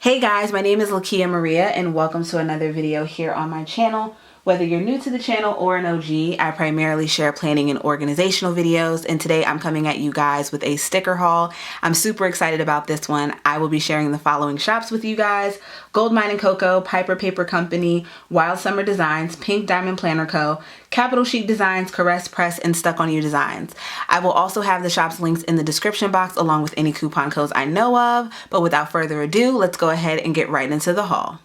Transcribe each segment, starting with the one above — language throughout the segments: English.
Hey guys, my name is Lakia Maria and welcome to another video here on my channel. Whether you're new to the channel or an OG, I primarily share planning and organizational videos, and today I'm coming at you guys with a sticker haul. I'm super excited about this one. I will be sharing the following shops with you guys: Goldmine Coco, Piper Paper Company, Wild Summer Designs, Pink Diamond Planner Co., Capital Chic Designs, Caress Press, and Stuck On You Designs. I will also have the shop's links in the description box along with any coupon codes I know of, but without further ado, let's go ahead and get right into the haul.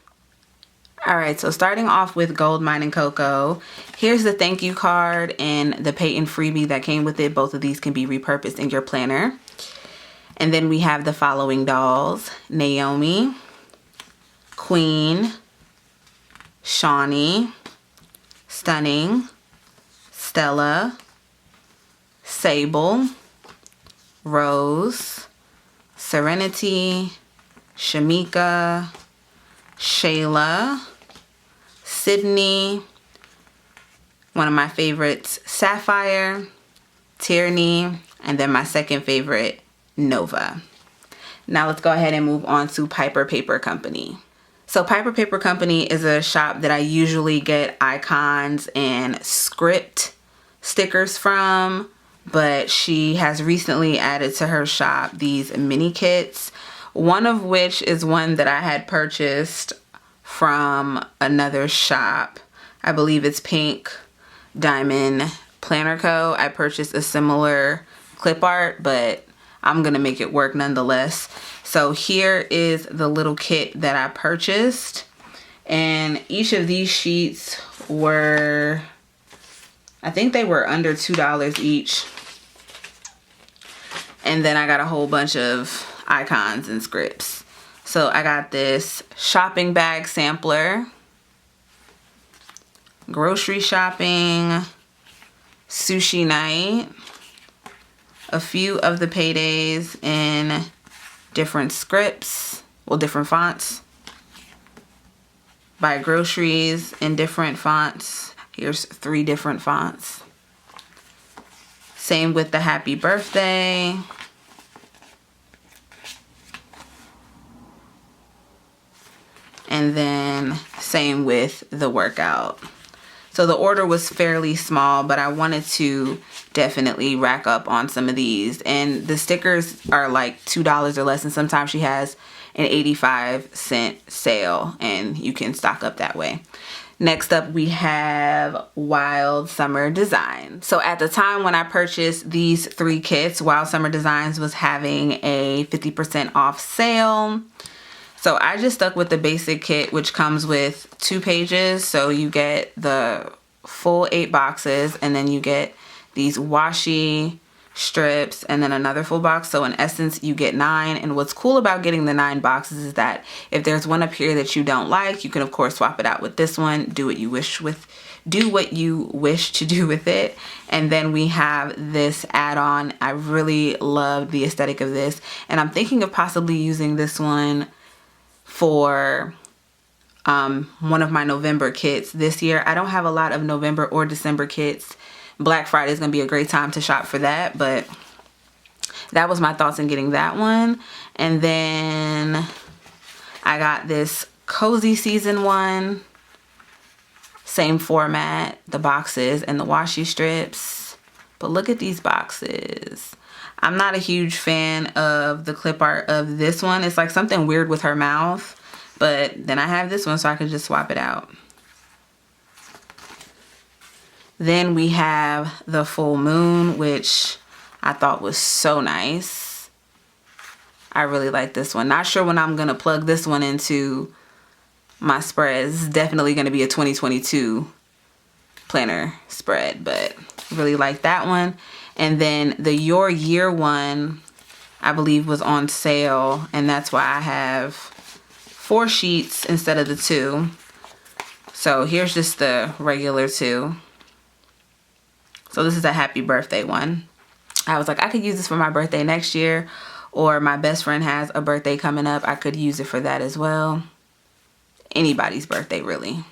Alright, so starting off with Goldmine Coco, here's the thank you card and the pay-in freebie that came with it. Both of these can be repurposed in your planner. And then we have the following dolls: Naomi, Queen, Shawnee, Stunning, Stella, Sable, Rose, Serenity, Shamika, Shayla, Sydney, one of my favorites, Sapphire, Tierney, and then my second favorite, Nova. Now let's go ahead and move on to Piper Paper Company. So Piper Paper Company is a shop that I usually get icons and script stickers from, but she has recently added to her shop these mini kits, one of which is one that I had purchased from another shop. I believe it's Pink Diamond Planner Co. I purchased a similar clip art, but I'm gonna make it work nonetheless. So here is the little kit that I purchased, and each of these sheets were, I think they were under $2 each. And then I got a whole bunch of icons and scripts. So I got this shopping bag sampler, grocery shopping, sushi night, a few of the paydays in different scripts, well, different fonts, buy groceries in different fonts. Here's 3 different fonts. Same with the happy birthday. And then same with the workout. So the order was fairly small, but I wanted to definitely rack up on some of these. And the stickers are like $2 or less, and sometimes she has an 85-cent sale and you can stock up that way. Next up, we have Wild Summer Designs. So at the time when I purchased these 3 kits, Wild Summer Designs was having a 50% off sale. So I just stuck with the basic kit, which comes with 2 pages. So you get the full 8 boxes, and then you get these washi strips and then another full box. So in essence, you get 9. And what's cool about getting the 9 boxes is that if there's one up here that you don't like, you can of course swap it out with this one. Do what you wish to do with it. And then we have this add-on. I really love the aesthetic of this, and I'm thinking of possibly using this one for one of my November kits this year. I don't have a lot of November or December kits. Black Friday is going to be a great time to shop for that, but that was my thoughts in getting that one. And then I got this Cozy Season one. Same format, the boxes and the washi strips. But look at these boxes. I'm not a huge fan of the clip art of this one. It's like something weird with her mouth. But then I have this one, so I can just swap it out. Then we have the Full Moon, which I thought was so nice. I really like this one. Not sure when I'm going to plug this one into my spread. This is definitely going to be a 2022 planner spread, but really like that one. And then the Your Year one, I believe, was on sale, and that's why I have 4 sheets instead of the 2. So here's just the regular 2. So this is a happy birthday one. I was like, I could use this for my birthday next year, or my best friend has a birthday coming up. I could use it for that as well. Anybody's birthday, really.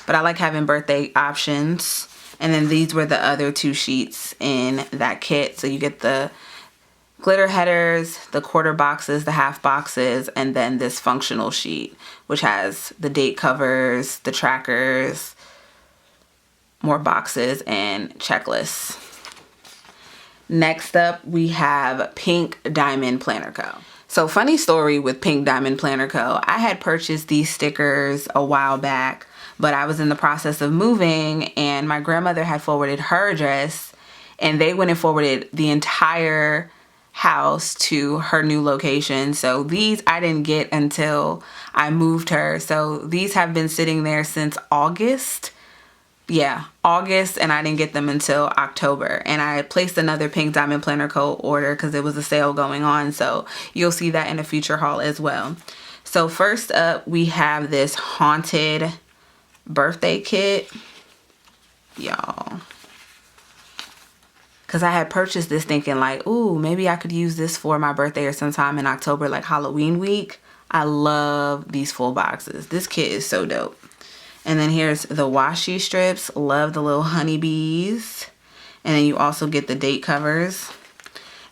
But I like having birthday options. And then these were the other 2 sheets in that kit. So you get the glitter headers, the quarter boxes, the half boxes, and then this functional sheet, which has the date covers, the trackers, more boxes, and checklists. Next up, we have Pink Diamond Planner Co. So funny story with Pink Diamond Planner Co. I had purchased these stickers a while back, but I was in the process of moving and my grandmother had forwarded her address and they went and forwarded the entire house to her new location. So these I didn't get until I moved her. So these have been sitting there since August. Yeah, August, and I didn't get them until October. And I placed another Pink Diamond Planner Co. order because there was a sale going on. So you'll see that in a future haul as well. So first up, we have this Haunted birthday kit. Y'all. Because I had purchased this thinking like, ooh, maybe I could use this for my birthday or sometime in October, like Halloween week. I love these full boxes. This kit is so dope. And then here's the washi strips. Love the little honeybees. And then you also get the date covers.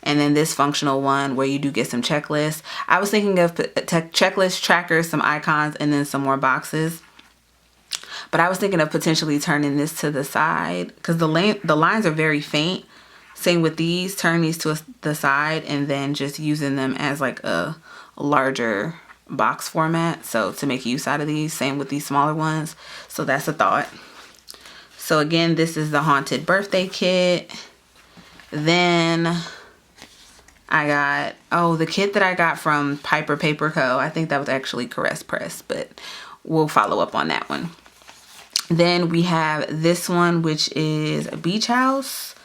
And then this functional one where you do get some checklists. I was thinking of checklist trackers, some icons, and then some more boxes. But I was thinking of potentially turning this to the side because the lines are very faint. Same with these. Turn these to the side and then just using them as like a larger box format, so to make use out of these. Same with these smaller ones, so that's a thought. So again, this is the Haunted birthday kit. Then I got the kit that I got from Piper Paper Co. I think that was actually Caress Press, but we'll follow up on that one. Then we have this one, which is Beach House.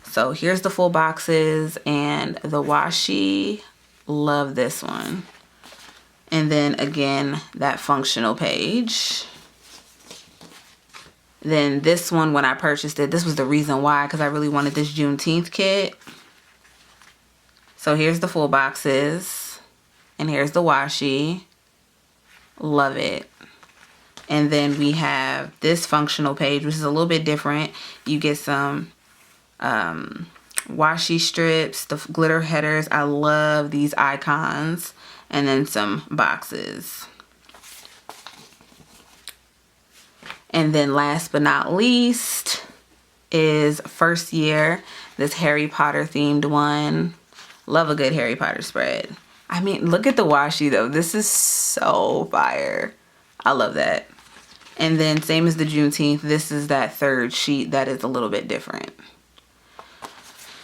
So here's the full boxes and the washi. Love this one. And then again, that functional page. Then this one, when I purchased it, this was the reason why, because I really wanted this Juneteenth kit. So here's the full boxes. And here's the washi. Love it. And then we have this functional page, which is a little bit different. You get some washi strips, the glitter headers. I love these icons. And then some boxes. And then last but not least is First Year, this Harry Potter themed one. Love a good Harry Potter spread. I mean, look at the washi though. This is so fire. I love that. And then same as the Juneteenth, this is that third sheet that is a little bit different.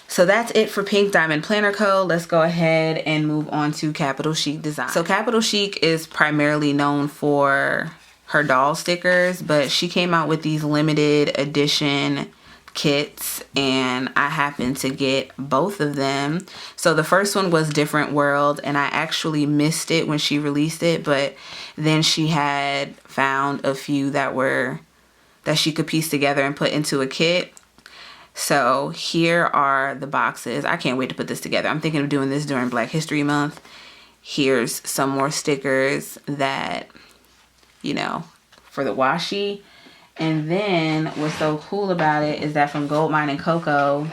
So that's it for Pink Diamond Planner Co. Let's go ahead and move on to Capital Chic Design. So Capital Chic is primarily known for her doll stickers, but she came out with these limited edition kits and I happened to get both of them. So the first one was Different World and I actually missed it when she released it, but then she had found a few that she could piece together and put into a kit. So here are the boxes. I can't wait to put this together. I'm thinking of doing this during Black History Month. Here's some more stickers that, you know, for the washi. And then what's so cool about it is that from Goldmine Coco,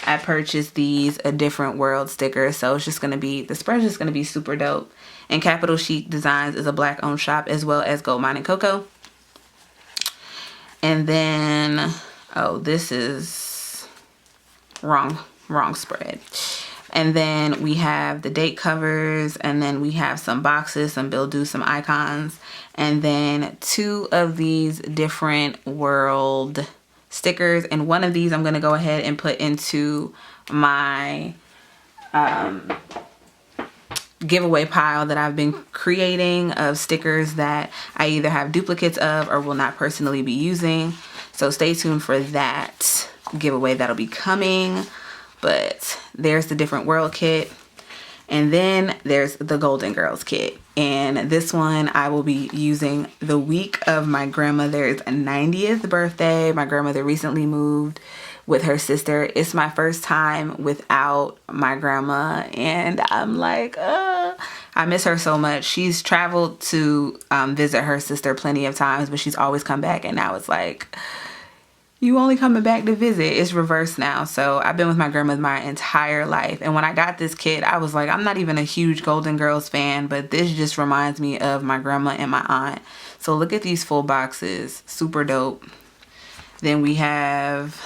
I purchased these A Different World stickers. So it's just going to be, the spread's just going to be super dope. And Capital Chic Designs is a Black owned shop as well as Goldmine Coco. And then, oh, this is wrong spread. And then we have the date covers and then we have some boxes, some Bill Do, some icons, and then 2 of these Different World stickers. And one of these I'm going to go ahead and put into my giveaway pile that I've been creating of stickers that I either have duplicates of or will not personally be using. So stay tuned for that giveaway that'll be coming. But there's the Different World kit. And then there's the Golden Girls kit. And this one I will be using the week of my grandmother's 90th birthday. My grandmother recently moved with her sister. It's my first time without my grandma. And I'm like, I miss her so much. She's traveled to visit her sister plenty of times, but she's always come back. And now it's like, You only coming back to visit. It's reversed now. So I've been with my grandma my entire life. And when I got this kit, I was like, I'm not even a huge Golden Girls fan, but this just reminds me of my grandma and my aunt. So look at these full boxes. Super dope. Then we have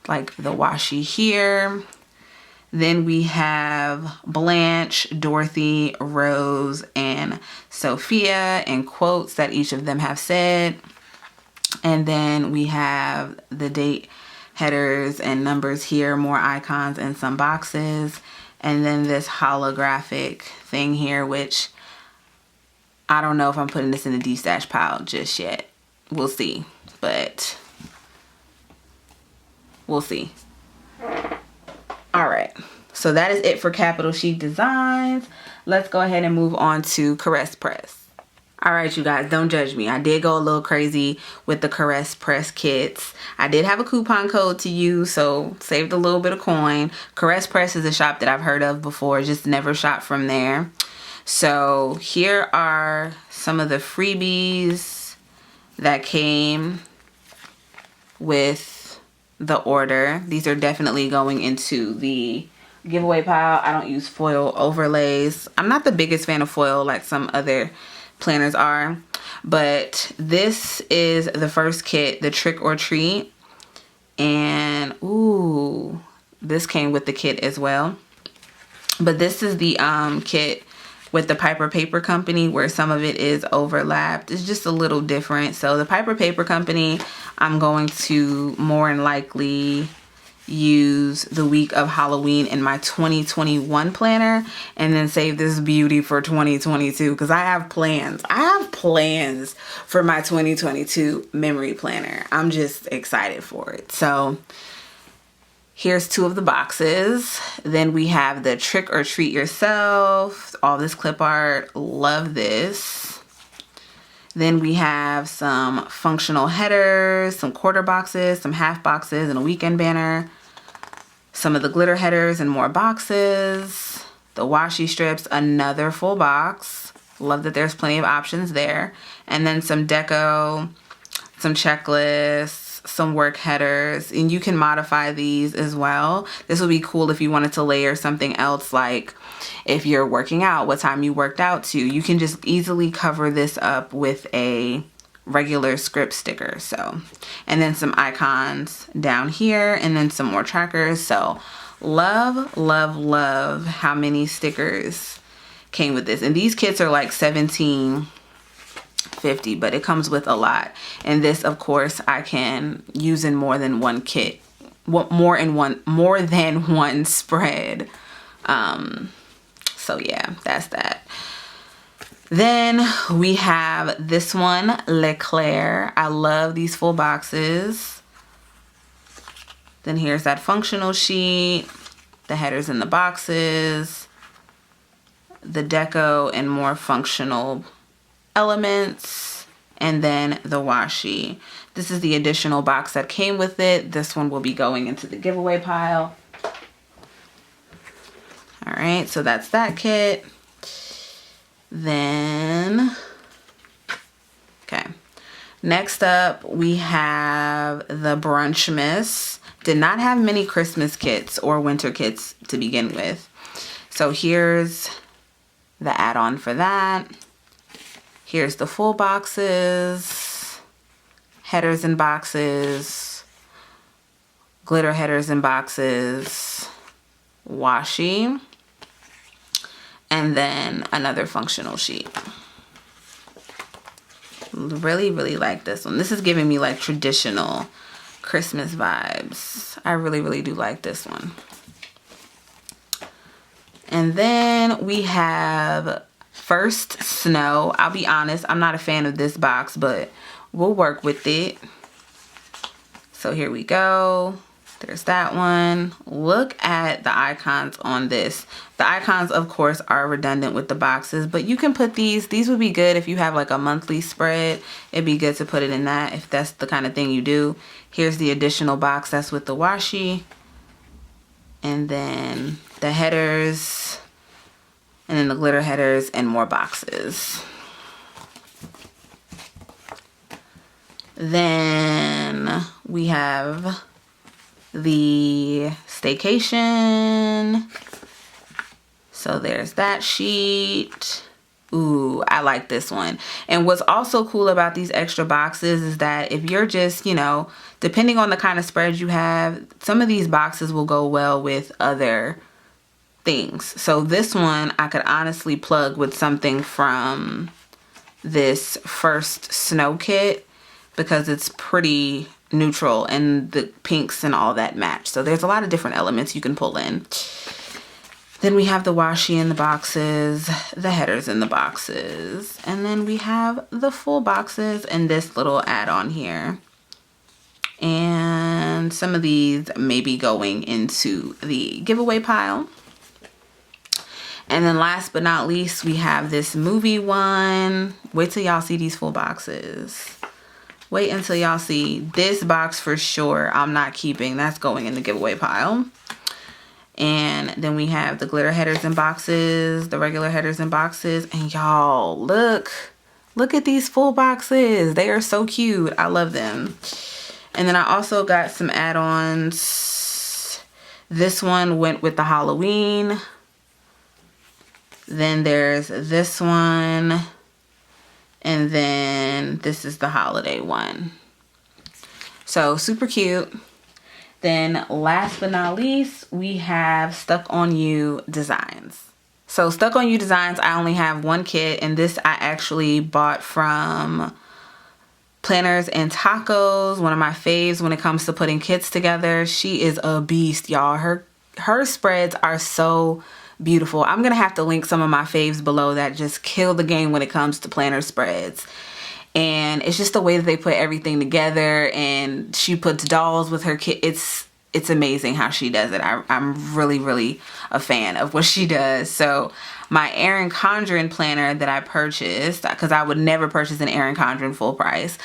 like the washi here. Then we have Blanche, Dorothy, Rose, and Sophia, and quotes that each of them have said. And then we have the date headers and numbers here, more icons and some boxes. And then this holographic thing here, which I don't know if I'm putting this in the D-stash pile just yet. We'll see, but we'll see. All right, so that is it for Capital Chic Designs. Let's go ahead and move on to Caress Press. All right, you guys, don't judge me. I did go a little crazy with the Caress Press kits. I did have a coupon code to use, so saved a little bit of coin. Caress Press is a shop that I've heard of before, just never shopped from there. So here are some of the freebies that came with the order. These are definitely going into the giveaway pile. I don't use foil overlays. I'm not the biggest fan of foil like some other planners are, but this is the first kit, the Trick or Treat, and ooh, this came with the kit as well. But this is the kit with the Piper Paper Company, where some of it is overlapped. It's just a little different. So the Piper Paper Company, I'm going to more than likely use the week of Halloween in my 2021 planner, and then save this beauty for 2022, because I have plans. I have plans for my 2022 memory planner. I'm just excited for it. So here's two of the boxes. Then we have the Trick or Treat Yourself, all this clip art, love this. Then we have some functional headers, some quarter boxes, some half boxes, and a weekend banner. Some of the glitter headers and more boxes. The washi strips, another full box. Love that there's plenty of options there. And then some deco, some checklists, some work headers. And you can modify these as well. This would be cool if you wanted to layer something else, like if you're working out, what time you worked out to. You can just easily cover this up with a regular script sticker. So, and then some icons down here, and then some more trackers. So love, love, love how many stickers came with this. And these kits are like $17.50, but it comes with a lot. And this, of course, I can use in more than one kit, more than one spread. So yeah, that's that. Then we have this one, Leclaire. I love these full boxes. Then here's that functional sheet, the headers in the boxes, the deco and more functional elements, and then the washi. This is the additional box that came with it. This one will be going into the giveaway pile. All right, so that's that kit. Then, okay, next up we have the Brunch Miss. Did not have many Christmas kits or winter kits to begin with. So here's the add-on for that. Here's the full boxes, headers and boxes, glitter headers and boxes, washi, and then another functional sheet. Really, really like this one. This is giving me like traditional Christmas vibes. I really, really do like this one. And then we have First Snow. I'll be honest, I'm not a fan of this box, but we'll work with it. So here we go. There's that one. Look at the icons on this. The icons, of course, are redundant with the boxes, but you can put these would be good if you have like a monthly spread. It'd be good to put it in that if that's the kind of thing you do. Here's the additional box that's with the washi. And then the headers, and then the glitter headers and more boxes. Then we have the staycation. So there's that sheet. Ooh, I like this one. And what's also cool about these extra boxes is that if you're just, you know, depending on the kind of spreads you have, some of these boxes will go well with other things. So this one I could honestly plug with something from this first snow kit because it's pretty neutral and the pinks and all that match. So there's a lot of different elements you can pull in. Then we have the washi in the boxes, the headers in the boxes, and then we have the full boxes and this little add-on here. And some of these may be going into the giveaway pile. And then last but not least, we have this movie one. Wait till y'all see these full boxes. Wait until y'all see this box for sure. I'm not keeping. That's going in the giveaway pile. And then we have the glitter headers in boxes, the regular headers in boxes. And y'all, look at these full boxes. They are so cute. I love them. And then I also got some add-ons. This one went with the Halloween. Then there's this one. And then this is the holiday one. So super cute. Then last but not least, we have Stuck On You designs. So Stuck On You designs, I only have one kit, and this I actually bought from Planners and Tacos, one of my faves when it comes to putting kits together. She is a beast, y'all. Her spreads are so beautiful. I'm gonna have to link some of my faves below that just kill the game when it comes to planner spreads. And it's just the way that they put everything together, and she puts dolls with her kit. It's amazing how she does it. I'm really a fan of what she does. So my Erin Condren planner that I purchased, because I would never purchase an Erin Condren full price,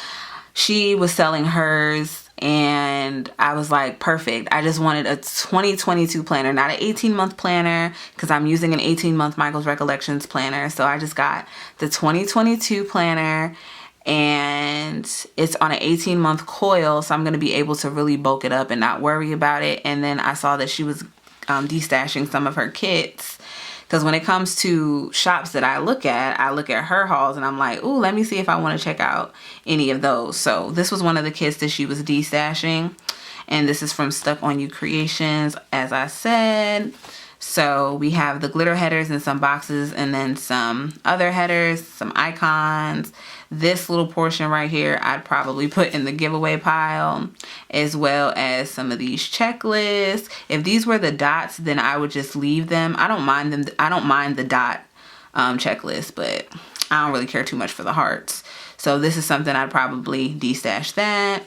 she was selling hers and I was like, perfect. I just wanted a 2022 planner, not an 18-month planner, because I'm using an 18-month Michael's Recollections planner. So I just got the 2022 planner, and it's on an 18-month coil, so I'm going to be able to really bulk it up and not worry about it. And then I saw that she was destashing some of her kits, because when it comes to shops that I look at her hauls and I'm like, ooh, let me see if I want to check out any of those. So this was one of the kits that she was destashing, and this is from Stuck On You Creations, as I said. So we have the glitter headers in some boxes, and then some other headers, some icons. This little portion right here I'd probably put in the giveaway pile, as well as some of these checklists. If these were the dots, then I would just leave them. I don't mind them. I don't mind the dot checklist, but I don't really care too much for the hearts. So this is something I'd probably destash that.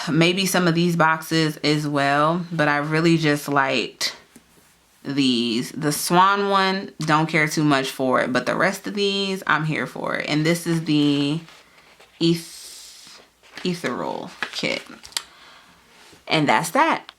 Maybe some of these boxes as well, but I really just liked these. The swan one, don't care too much for it, but the rest of these I'm here for it. And this is the ethereal kit, and that's that.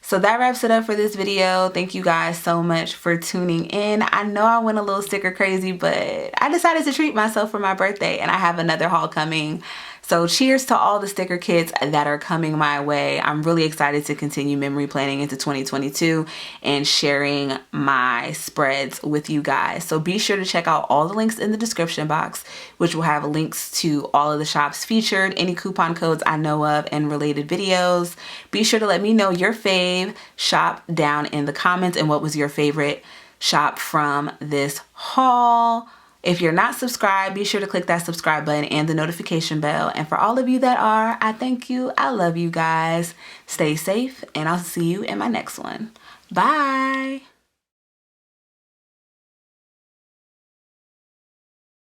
So that wraps it up for this video. Thank you guys so much for tuning in. I know I went a little sticker crazy, but I decided to treat myself for my birthday, and I have another haul coming. So cheers to all the sticker kits that are coming my way. I'm really excited to continue memory planning into 2022 and sharing my spreads with you guys. So be sure to check out all the links in the description box, which will have links to all of the shops featured, any coupon codes I know of, and related videos. Be sure to let me know your fave shop down in the comments and what was your favorite shop from this haul. If you're not subscribed, be sure to click that subscribe button and the notification bell. And for all of you that are, I thank you. I love you guys. Stay safe, and I'll see you in my next one. Bye.